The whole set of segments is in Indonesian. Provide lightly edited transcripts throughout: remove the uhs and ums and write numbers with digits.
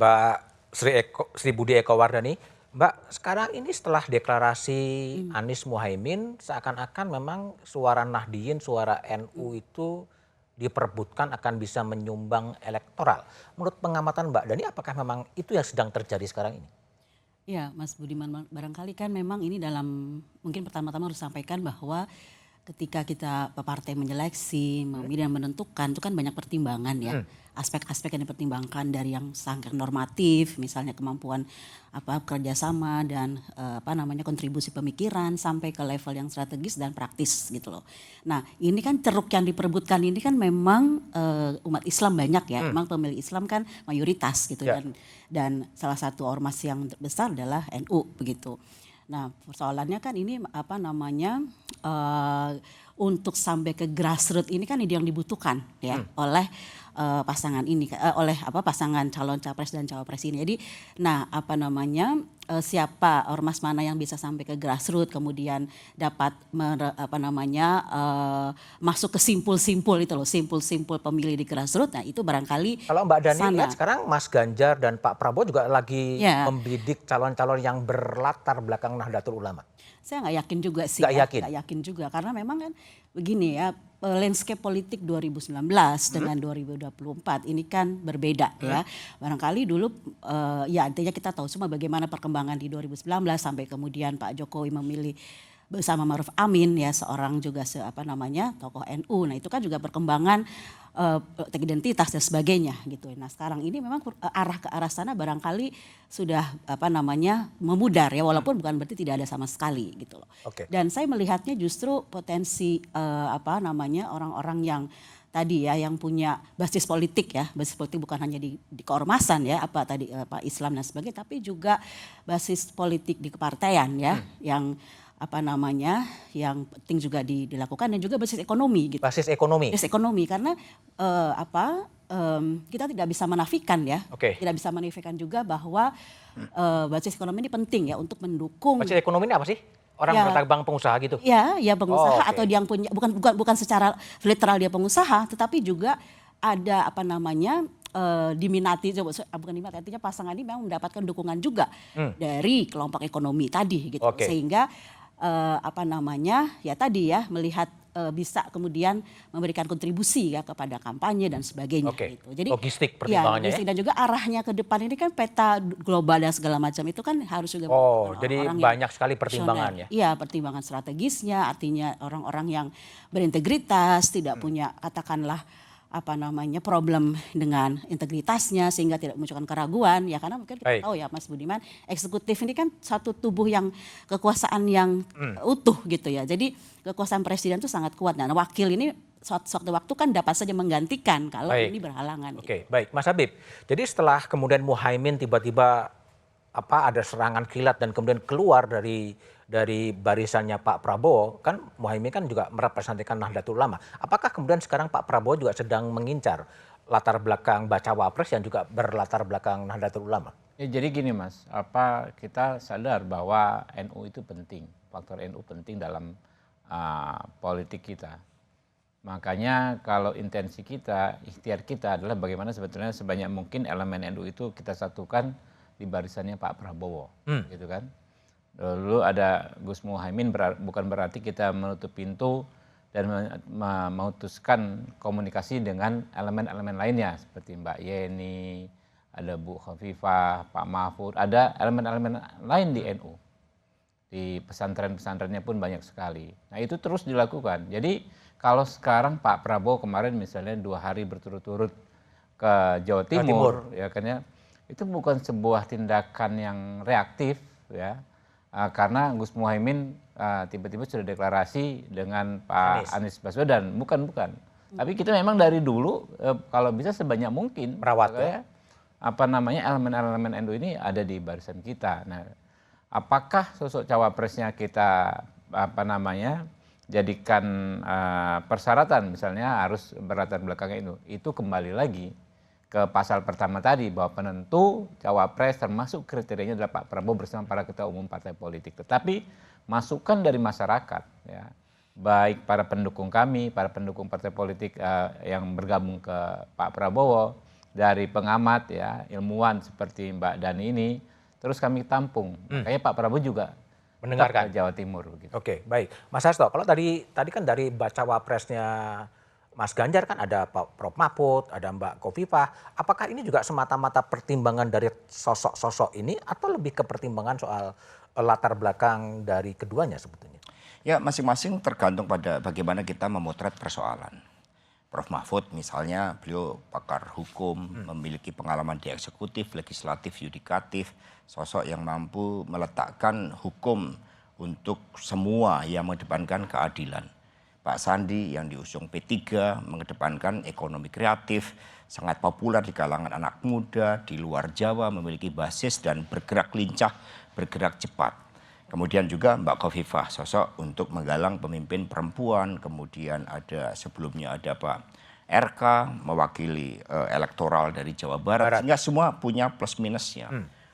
Mbak Sri Budi Eko Wardani. Mbak, sekarang ini setelah deklarasi Anies Muhaimin, seakan-akan memang suara Nahdien, suara NU itu diperebutkan akan bisa menyumbang elektoral. Menurut pengamatan Mbak Dani, apakah memang itu yang sedang terjadi sekarang ini? Ya, Mas Budiman, barangkali kan memang ini mungkin pertama-tama harus sampaikan bahwa ketika kita partai menyeleksi, memilih dan menentukan itu kan banyak pertimbangan ya. Aspek-aspek yang dipertimbangkan dari yang sangat normatif, misalnya kemampuan kerjasama dan kontribusi pemikiran sampai ke level yang strategis dan praktis gitu loh. Nah ini kan ceruk yang diperebutkan ini kan memang umat Islam banyak ya, memang pemilih Islam kan mayoritas gitu dan salah satu ormas yang besar adalah NU begitu. Nah persoalannya kan ini untuk sampai ke grassroots ini kan ide yang dibutuhkan ya oleh pasangan ini oleh pasangan calon capres dan cawapres ini. Jadi siapa ormas mana yang bisa sampai ke grassroots kemudian dapat masuk ke simpul-simpul itu loh, simpul-simpul pemilih di grassroots. Nah itu barangkali kalau Mbak Dani lihat sekarang Mas Ganjar dan Pak Prabowo juga lagi membidik calon-calon yang berlatar belakang Nahdlatul Ulama. Saya nggak yakin juga sih. Nggak yakin juga karena memang kan begini ya, landscape politik 2019 dengan 2024 ini kan berbeda ya. Barangkali dulu ya intinya kita tahu semua bagaimana perkembangan di 2019 sampai kemudian Pak Jokowi memilih bersama Ma'ruf Amin ya, seorang juga tokoh NU. Nah itu kan juga perkembangan identitas dan sebagainya gitu. Nah sekarang ini memang arah ke arah sana barangkali sudah memudar ya, walaupun bukan berarti tidak ada sama sekali gitu loh. Dan saya melihatnya justru potensi orang-orang yang tadi ya yang punya basis politik bukan hanya di keormasan ya Islam dan sebagainya, tapi juga basis politik di kepartaian ya yang yang penting juga dilakukan, dan juga basis ekonomi gitu. Basis ekonomi. Basis ekonomi karena kita tidak bisa menafikan ya. Tidak bisa menafikan juga bahwa basis ekonomi ini penting ya untuk mendukung. Basis ekonomi ini apa sih? Orang bertabang pengusaha gitu? Ya pengusaha atau dia yang punya bukan secara literal dia pengusaha, tetapi juga ada diminati, bukan diminati, artinya pasangan ini memang mendapatkan dukungan juga dari kelompok ekonomi tadi gitu. Sehingga ya tadi ya melihat bisa kemudian memberikan kontribusi ya kepada kampanye dan sebagainya gitu. Jadi logistik pertimbangannya logistik dan juga arahnya ke depan ini kan peta global dan segala macam itu kan harus juga jadi banyak sekali pertimbangannya. Iya, pertimbangan strategisnya, artinya orang-orang yang berintegritas, tidak punya katakanlah problem dengan integritasnya sehingga tidak memunculkan keraguan ya, karena mungkin kita tahu ya Mas Budiman, eksekutif ini kan satu tubuh yang kekuasaan yang utuh gitu ya. Jadi kekuasaan presiden itu sangat kuat, dan wakil ini suatu waktu kan dapat saja menggantikan kalau ini berhalangan. Baik Mas Habib. Jadi setelah kemudian Muhaimin tiba-tiba ada serangan kilat dan kemudian keluar dari barisannya Pak Prabowo, kan Muhaimin kan juga merepresentasikan Nahdlatul Ulama. Apakah kemudian sekarang Pak Prabowo juga sedang mengincar latar belakang bacawa pres yang juga berlatar belakang Nahdlatul Ulama? Ya, jadi gini Mas, kita sadar bahwa NU itu penting, faktor NU penting dalam politik kita. Makanya kalau intensi kita, ikhtiar kita adalah bagaimana sebetulnya sebanyak mungkin elemen NU itu kita satukan di barisannya Pak Prabowo, gitu kan. Dulu ada Gus Muhaimin, bukan berarti kita menutup pintu dan memutuskan komunikasi dengan elemen-elemen lainnya seperti Mbak Yeni, ada Bu Khofifah, Pak Mahfud, ada elemen-elemen lain di NU. Di pesantren-pesantrennya pun banyak sekali. Nah itu terus dilakukan. Jadi kalau sekarang Pak Prabowo kemarin misalnya 2 hari berturut-turut ke Jawa Timur. Ya kan ya, itu bukan sebuah tindakan yang reaktif ya. Karena Gus Muhaimin tiba-tiba sudah deklarasi dengan Pak Anies Baswedan, bukan. Tapi kita memang dari dulu kalau bisa sebanyak mungkin merawat elemen-elemen NU ini ada di barisan kita. Nah, apakah sosok cawapresnya kita jadikan persyaratan misalnya harus berlatar belakang NU? Itu kembali lagi ke pasal pertama tadi, bahwa penentu cawapres termasuk kriterianya adalah Pak Prabowo bersama para ketua umum partai politik. Tetapi masukan dari masyarakat ya, baik para pendukung kami, para pendukung partai politik yang bergabung ke Pak Prabowo, dari pengamat ya, ilmuwan seperti Mbak Dani ini, terus kami tampung. Makanya Pak Prabowo juga mendengarkan ke Jawa Timur. Gitu. Oke, baik. Mas Hasto, kalau tadi kan dari baca wapresnya Mas Ganjar kan ada Pak Prof Mahfud, ada Mbak Khofifah. Apakah ini juga semata-mata pertimbangan dari sosok-sosok ini atau lebih ke pertimbangan soal latar belakang dari keduanya sebetulnya? Ya, masing-masing tergantung pada bagaimana kita memotret persoalan. Prof Mahfud misalnya, beliau pakar hukum, memiliki pengalaman di eksekutif, legislatif, yudikatif, sosok yang mampu meletakkan hukum untuk semua yang mengedepankan keadilan. Pak Sandi yang diusung P3 mengedepankan ekonomi kreatif, sangat populer di kalangan anak muda, di luar Jawa, memiliki basis dan bergerak lincah, bergerak cepat. Kemudian juga Mbak Khofifah, sosok untuk menggalang pemimpin perempuan, kemudian sebelumnya ada Pak RK mewakili elektoral dari Jawa Barat, sehingga semua punya plus minusnya.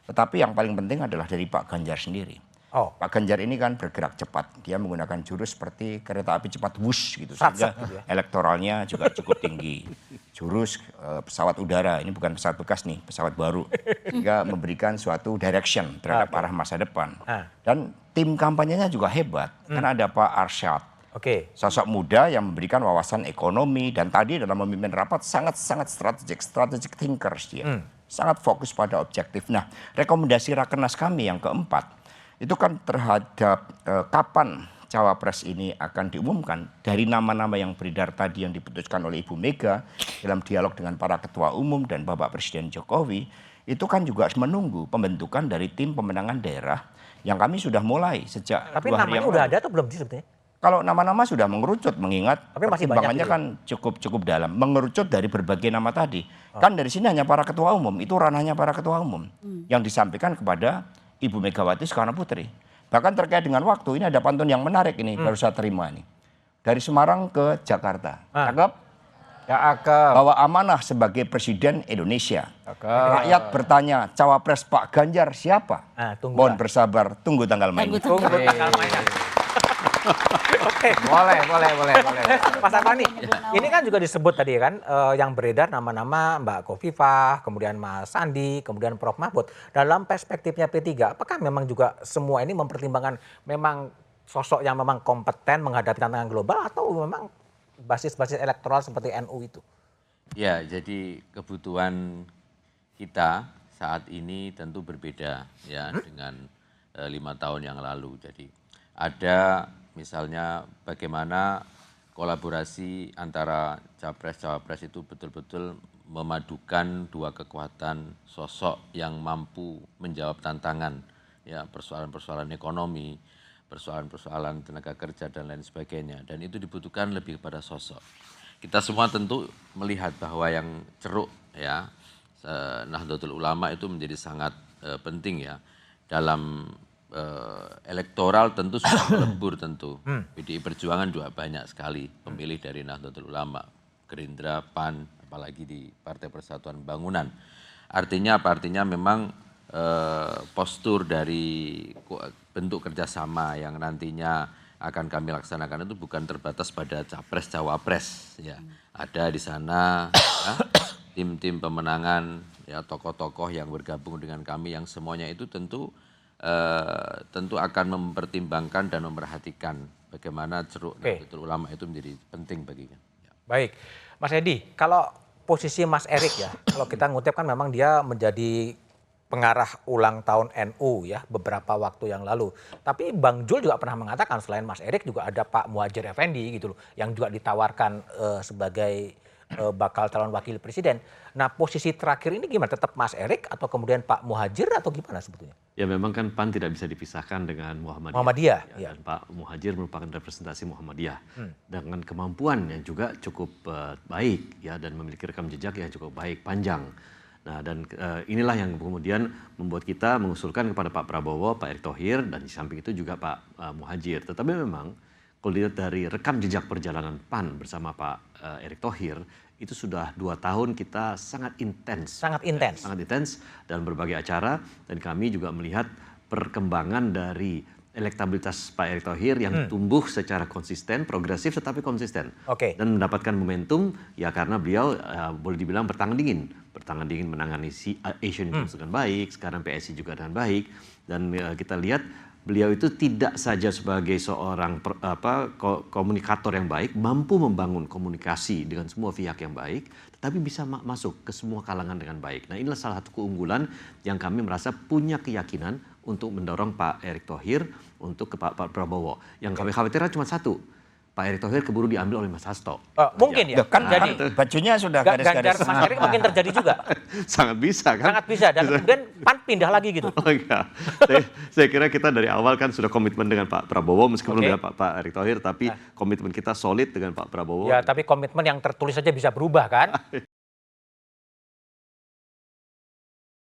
Tetapi yang paling penting adalah dari Pak Ganjar sendiri. Pak Ganjar ini kan bergerak cepat, dia menggunakan jurus seperti kereta api cepat wush gitu, sehingga elektoralnya juga cukup tinggi. Jurus pesawat udara, ini bukan pesawat bekas nih, pesawat baru, sehingga memberikan suatu direction terhadap arah masa depan. Dan tim kampanyenya juga hebat, kan ada Pak Arsyad, sosok muda yang memberikan wawasan ekonomi, dan tadi dalam memimpin rapat sangat-sangat strategic thinkers dia, sangat fokus pada objektif. Nah, rekomendasi Rakernas kami yang keempat, itu kan terhadap kapan cawapres ini akan diumumkan dari nama-nama yang beredar tadi yang diputuskan oleh Ibu Mega dalam dialog dengan para ketua umum dan Bapak Presiden Jokowi, itu kan juga harus menunggu pembentukan dari tim pemenangan daerah yang kami sudah mulai sejak 2 hari yang lalu. Tapi namanya udah ada atau belum sih sebetulnya? Kalau nama-nama sudah mengerucut, mengingat pertimbangannya gitu. kan cukup dalam. Mengerucut dari berbagai nama tadi. Kan dari sini hanya para ketua umum, itu ranahnya para ketua umum yang disampaikan kepada Ibu Megawati Soekarno Putri. Bahkan terkait dengan waktu, ini ada pantun yang menarik ini, baru saya terima ini. Dari Semarang ke Jakarta. Cakep? Cakep. Bahwa amanah sebagai Presiden Indonesia. Cakep. Rakyat bertanya, cawapres Pak Ganjar siapa? Mohon bersabar, tunggu tanggal mainnya. Tunggu tanggal mainnya. Oke. Boleh. Mas Arfani, ini kan juga disebut tadi kan yang beredar nama-nama Mbak Khofifah, kemudian Mas Sandi, kemudian Prof Mahfud. Dalam perspektifnya P3, apakah memang juga semua ini mempertimbangkan memang sosok yang memang kompeten menghadapi tantangan global atau memang basis-basis elektoral seperti NU itu? Ya, jadi kebutuhan kita saat ini tentu berbeda ya dengan 5 tahun yang lalu. Jadi ada misalnya bagaimana kolaborasi antara capres-cawapres itu betul-betul memadukan dua kekuatan sosok yang mampu menjawab tantangan, ya persoalan-persoalan ekonomi, persoalan-persoalan tenaga kerja dan lain sebagainya. Dan itu dibutuhkan lebih kepada sosok. Kita semua tentu melihat bahwa yang ceruk ya Nahdlatul Ulama itu menjadi sangat penting ya dalam elektoral tentu sudah melebur tentu. PDI Perjuangan juga banyak sekali pemilih dari Nahdlatul Ulama, Gerindra, PAN, apalagi di Partai Persatuan Pembangunan. Artinya apa? Artinya memang postur dari bentuk kerjasama yang nantinya akan kami laksanakan itu bukan terbatas pada capres cawapres ya. Ada di sana ya, tim-tim pemenangan ya, tokoh-tokoh yang bergabung dengan kami yang semuanya itu tentu akan mempertimbangkan dan memperhatikan bagaimana ceruk Nahdlatul Ulama itu menjadi penting baginya. Ya. Baik, Mas Edi, kalau posisi Mas Erik ya, kalau kita ngutip kan memang dia menjadi pengarah ulang tahun NU ya beberapa waktu yang lalu. Tapi Bang Jul juga pernah mengatakan selain Mas Erik juga ada Pak Muhadjir Effendi gitu loh, yang juga ditawarkan sebagai bakal calon wakil presiden. Nah posisi terakhir ini gimana? Tetap Mas Erik atau kemudian Pak Muhadjir atau gimana sebetulnya? Ya memang kan PAN tidak bisa dipisahkan dengan Muhammadiyah. Muhammadiyah, ya. Dan Pak Muhadjir merupakan representasi Muhammadiyah dengan kemampuan yang juga cukup baik ya dan memiliki rekam jejak yang cukup baik panjang. Nah dan inilah yang kemudian membuat kita mengusulkan kepada Pak Prabowo, Pak Erick Thohir dan di samping itu juga Pak Muhadjir. Tetapi memang kalau dilihat dari rekam jejak perjalanan PAN bersama Pak Erick Thohir itu sudah 2 tahun kita sangat intens. Sangat intens. Sangat intens dalam berbagai acara dan kami juga melihat perkembangan dari elektabilitas Pak Erick Thohir yang tumbuh secara konsisten, progresif tetapi konsisten. Dan mendapatkan momentum ya karena beliau boleh dibilang bertanding bertangan dingin menangani Asian Games dengan baik, sekarang PSI juga dengan baik, dan kita lihat beliau itu tidak saja sebagai seorang komunikator yang baik, mampu membangun komunikasi dengan semua pihak yang baik, tetapi bisa masuk ke semua kalangan dengan baik. Nah, inilah salah satu keunggulan yang kami merasa punya keyakinan untuk mendorong Pak Erick Thohir untuk ke Pak Prabowo. Yang kami khawatirkan cuma satu, Pak Erick Thohir keburu diambil oleh Mas Hasto. Mungkin ya. Kan Jadi bajunya sudah Ganjar garis-garis. Mas Erick mungkin terjadi juga. Sangat bisa kan? Sangat bisa dan kemudian PAN pindah lagi gitu. Oh enggak. Saya kira kita dari awal kan sudah komitmen dengan Pak Prabowo meskipun dengan Pak Erick Thohir, tapi komitmen kita solid dengan Pak Prabowo. Ya, tapi komitmen yang tertulis saja bisa berubah kan?